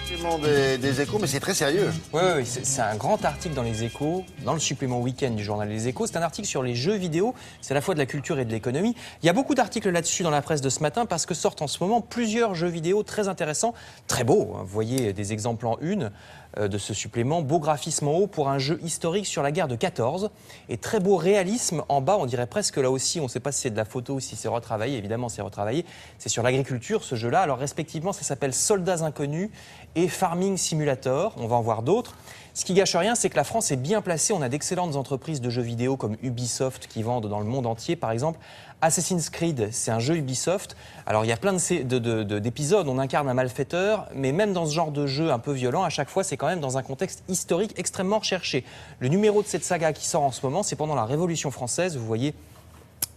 Des Échos, mais c'est très sérieux. Oui, c'est un grand article dans les Échos, dans le supplément week-end du journal Les Échos. C'est un article sur les jeux vidéo, c'est à la fois de la culture et de l'économie. Il y a beaucoup d'articles là-dessus dans la presse de ce matin parce que sortent en ce moment plusieurs jeux vidéo très intéressants, très beaux. Vous voyez des exemples en une de ce supplément. Beau graphisme en haut pour un jeu historique sur la guerre de 14 et très beau réalisme en bas, on dirait presque là aussi, on ne sait pas si c'est de la photo ou si c'est retravaillé, évidemment c'est retravaillé. C'est sur l'agriculture ce jeu-là, alors respectivement ça s'appelle Soldats Inconnus et Farming Simulator, on va en voir d'autres. Ce qui gâche rien, c'est que la France est bien placée. On a d'excellentes entreprises de jeux vidéo comme Ubisoft qui vendent dans le monde entier. Par exemple, Assassin's Creed, c'est un jeu Ubisoft. Alors il y a plein d'épisodes, on incarne un malfaiteur, mais même dans ce genre de jeu un peu violent, à chaque fois, c'est quand même dans un contexte historique extrêmement recherché. Le numéro de cette saga qui sort en ce moment, c'est pendant la Révolution française. Vous voyez,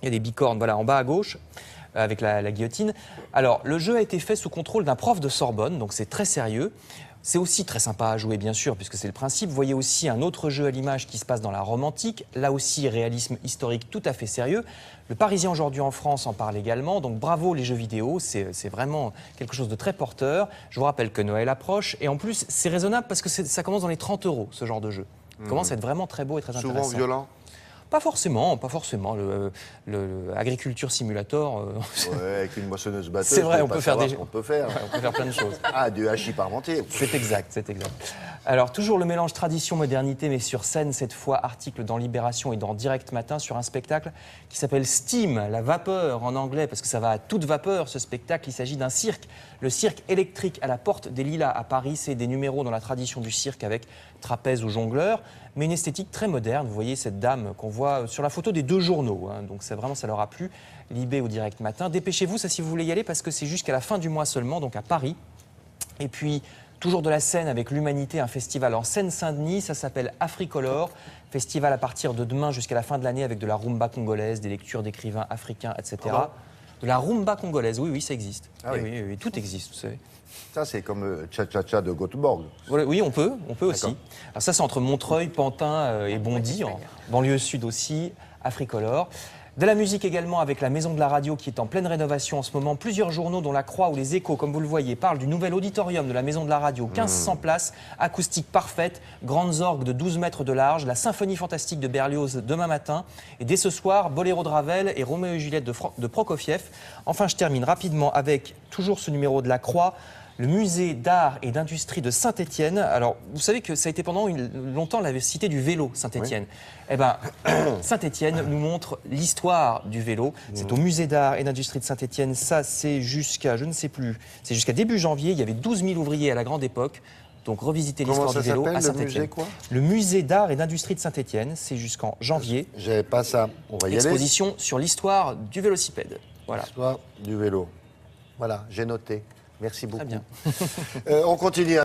il y a des bicornes, voilà, en bas à gauche, avec la guillotine. Alors, le jeu a été fait sous contrôle d'un prof de Sorbonne, donc c'est très sérieux. C'est aussi très sympa à jouer, bien sûr, puisque c'est le principe. Vous voyez aussi un autre jeu à l'image qui se passe dans la Rome antique. Là aussi, réalisme historique tout à fait sérieux. Le Parisien aujourd'hui en France en parle également. Donc bravo les jeux vidéo, c'est vraiment quelque chose de très porteur. Je vous rappelle que Noël approche. Et en plus, c'est raisonnable parce que ça commence dans les 30 €, ce genre de jeu. Ça commence à être vraiment très beau et très intéressant. Souvent violent. Pas forcément. Le Agriculture Simulator. Ouais, avec une moissonneuse batteuse. C'est vrai, on peut faire on peut faire. Ouais, on peut faire plein de choses. Ah, du hachis parmentier. C'est exact, c'est exact. Alors, toujours le mélange tradition-modernité, mais sur scène, cette fois, article dans Libération et dans Direct Matin, sur un spectacle qui s'appelle Steam, la vapeur en anglais, parce que ça va à toute vapeur, ce spectacle. Il s'agit d'un cirque, le cirque électrique à la Porte des Lilas à Paris. C'est des numéros dans la tradition du cirque avec trapèze ou jongleur, mais une esthétique très moderne. Vous voyez cette dame qu'on voit sur la photo des deux journaux, hein. Donc c'est vraiment, ça leur a plu, Libé ou Direct Matin. Dépêchez-vous, ça, si vous voulez y aller, parce que c'est jusqu'à la fin du mois seulement, donc à Paris. Et puis, toujours de la scène avec l'Humanité, un festival en Seine-Saint-Denis, ça s'appelle Africolor. Festival à partir de demain jusqu'à la fin de l'année avec de la rumba congolaise, des lectures d'écrivains africains, etc. De la rumba congolaise, oui, ça existe. Ah, oui, tout existe, vous savez. Ça, c'est comme Cha-Cha-Cha de Göteborg. Voilà, oui, on peut aussi. Alors ça, c'est entre Montreuil, Pantin et Bondy, en banlieue sud aussi, Africolor. De la musique également avec la Maison de la Radio qui est en pleine rénovation en ce moment. Plusieurs journaux dont La Croix ou Les Échos, comme vous le voyez, parlent du nouvel auditorium de la Maison de la Radio. 1500 places, acoustique parfaite, grandes orgues de 12 mètres de large, la symphonie fantastique de Berlioz demain matin. Et dès ce soir, Boléro de Ravel et Roméo et Juliette de Prokofiev. Enfin, je termine rapidement avec toujours ce numéro de La Croix. Le musée d'art et d'industrie de Saint-Étienne. Alors, vous savez que ça a été pendant longtemps la cité du vélo, Saint-Étienne. Oui. Eh bien, Saint-Étienne nous montre l'histoire du vélo. C'est au musée d'art et d'industrie de Saint-Étienne. Ça, c'est jusqu'à, je ne sais plus, c'est jusqu'à début janvier. Il y avait 12 000 ouvriers à la grande époque. Donc, revisiter l'histoire du vélo à Saint-Étienne. Le musée d'art et d'industrie de Saint-Étienne, c'est jusqu'en janvier. J'avais pas ça. On va y aller. Exposition sur l'histoire du vélocipède. Voilà. L'histoire du vélo. Voilà, j'ai noté. Merci beaucoup. Très bien. On continue.